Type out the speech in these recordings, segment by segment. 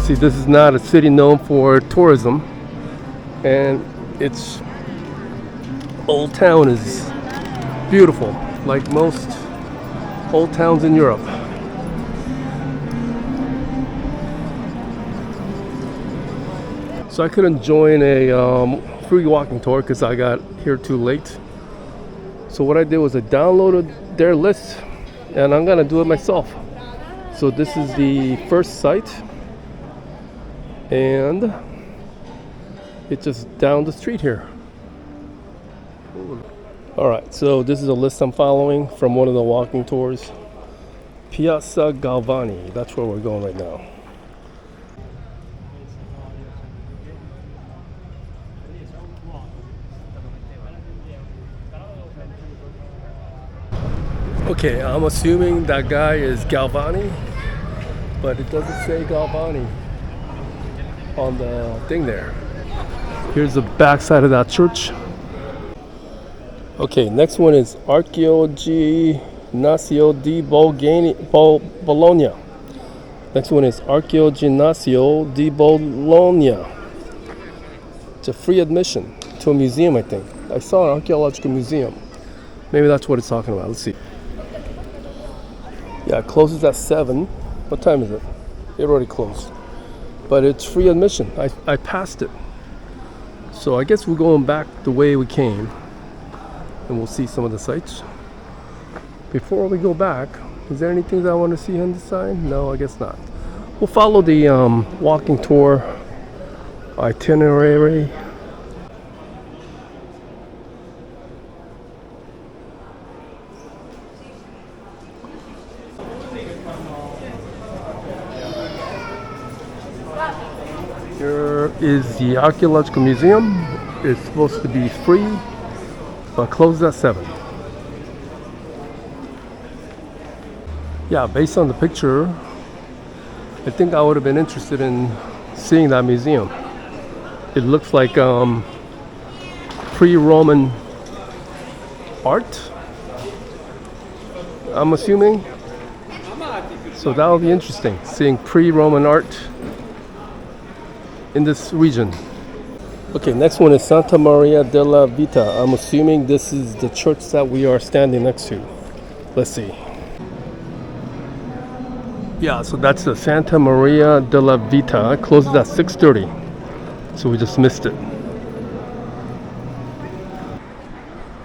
See, this is not a city known for tourism, and its old town is beautiful, like most old towns in Europe. So I couldn't join a free walking tour because I got here too late. So what I did was I downloaded their list, and I'm gonna do it myself. So this is the first site, and it's just down the street here. All right, so this is a list I'm following from one of the walking tours. Piazza Galvani, that's where we're going right now. Okay, I'm assuming that guy is Galvani, but it doesn't say Galvani on the thing there. Here's the back side of that church. Okay, next one is Archeologia di Bologna. Next one is Archeologia di Bologna. It's a free admission to a museum, I think. I saw an archaeological museum. Maybe that's what it's talking about. Let's see. Yeah, it closes at 7. What time is it? It already closed. But it's free admission. I passed it. So I guess we're going back the way we came. And we'll see some of the sites. Before we go back, is there anything that I want to see on the sign? No, I guess not. We'll follow the walking tour itinerary. Here is the Archaeological Museum. It's supposed to be free, but closed at 7. Yeah, based on the picture, I think I would have been interested in seeing that museum. It looks like pre-Roman art, I'm assuming. So that would be interesting, seeing pre-Roman art in this region. Okay, next one is Santa Maria della Vita. I'm assuming this is the church that we are standing next to. Let's see. Yeah, so that's the Santa Maria della Vita. It closes at 6:30. So we just missed it.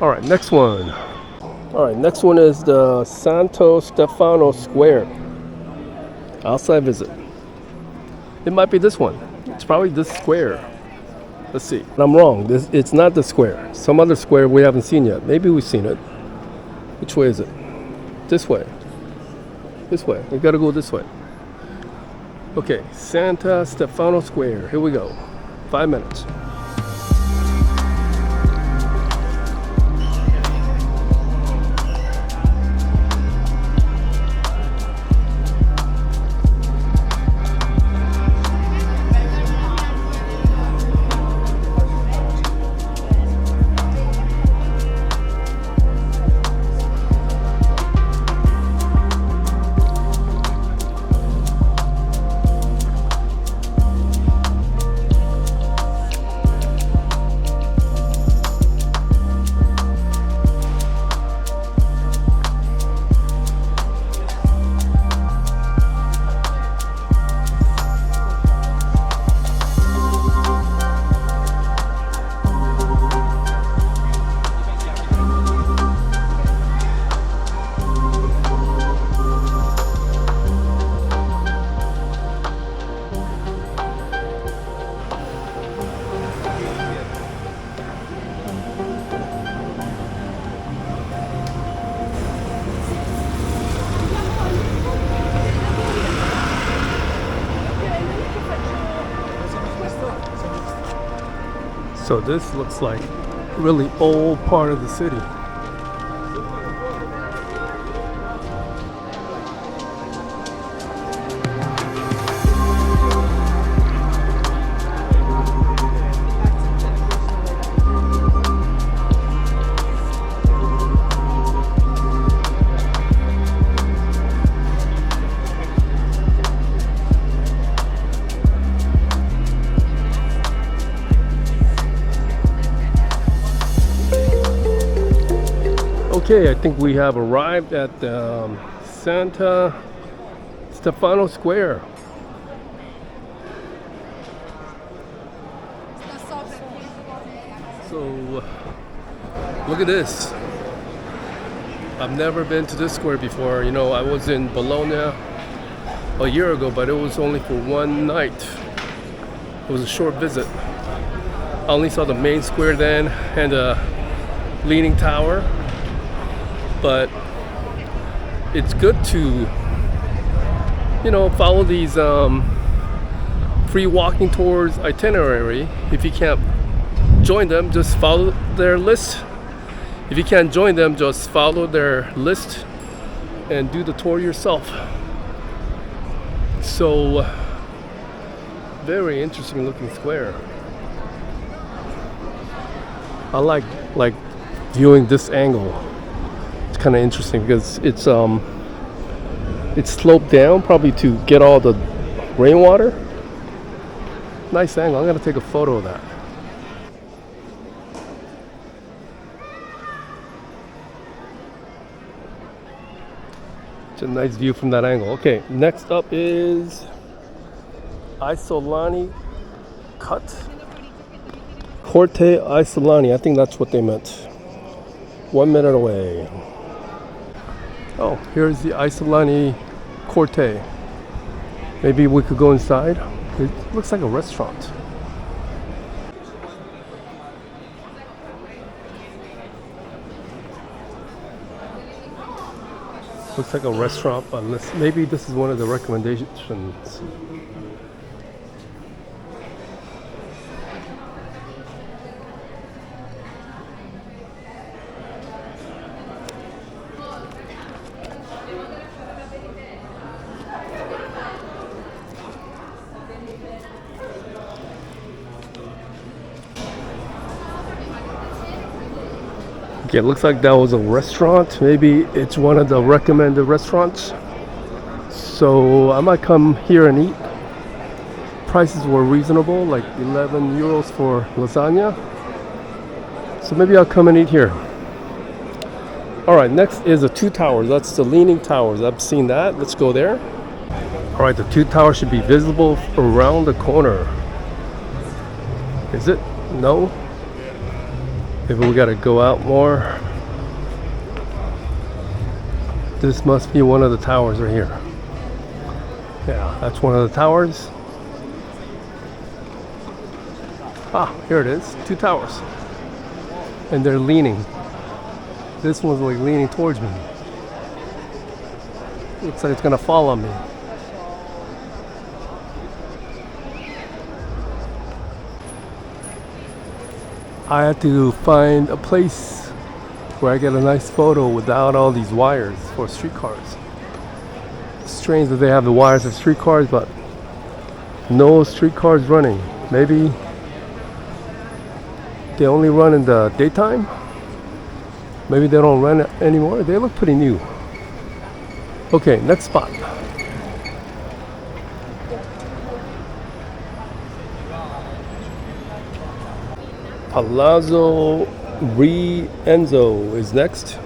All right, next one. All right, next one is the Santo Stefano Square. Outside visit. It might be this one. It's probably this square. Let's see. I'm wrong. It's not the square. Some other square we haven't seen yet. Maybe we've seen it. Which way is it? This way. This way. We gotta go this way. Okay, Santa Stefano Square. Here we go. 5 minutes. So this looks like a really old part of the city. Okay, I think we have arrived at Santa Stefano Square. So, look at this. I've never been to this square before. You know, I was in Bologna a year ago, but it was only for one night. It was a short visit. I only saw the main square then and the Leaning Tower. But it's good to, you know, follow these free walking tours itinerary. If you can't join them, just follow their list. If you can't join them, just follow their list and do the tour yourself. So, very interesting looking square. I like viewing this angle. It's kind of interesting because it's sloped down probably to get all the rainwater. Nice angle. I'm gonna take a photo of that. It's a nice view from that angle. Okay, next up is Isolani Cut. Corte Isolani. I think that's what they meant. 1 minute away. Oh, here's the Isolani Corte. Maybe we could go inside. It looks like a restaurant. Looks like a restaurant, unless maybe this is one of the recommendations. Okay, it looks like that was a restaurant. Maybe it's one of the recommended restaurants. So I might come here and eat. Prices were reasonable, like 11 euros for lasagna. So maybe I'll come and eat here. Alright, next is the two towers. That's the Leaning Towers. I've seen that. Let's go there. Alright, the two towers should be visible around the corner. Is it? No? Maybe we gotta go out more. This must be one of the towers right here. Yeah, that's one of the towers. Ah, here it is. Two towers. And they're leaning. This one's like leaning towards me. Looks like it's gonna fall on me. I had to find a place where I get a nice photo without all these wires for streetcars. It's strange that they have the wires for streetcars, but no streetcars running. Maybe they only run in the daytime? Maybe they don't run anymore. They look pretty new. Okay, next spot. Palazzo Rienzo is next,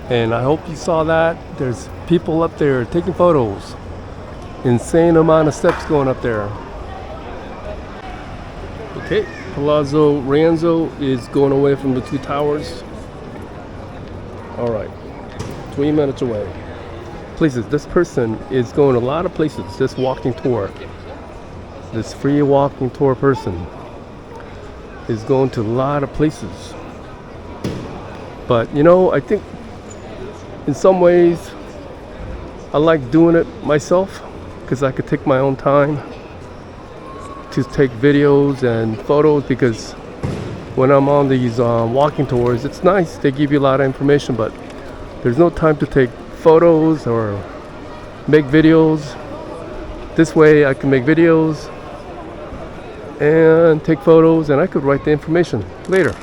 and I hope you saw that. There's people up there taking photos. Insane amount of steps going up there. Okay, Palazzo Rienzo is going away from the two towers. All right, 3 minutes away. Places. This person is going a lot of places. This walking tour. This free walking tour person is going to a lot of places. But you know, I think in some ways I like doing it myself because I could take my own time to take videos and photos, because when I'm on these walking tours, it's nice, they give you a lot of information, but there's no time to take photos or make videos. This way I can make videos and take photos, and I could write the information later.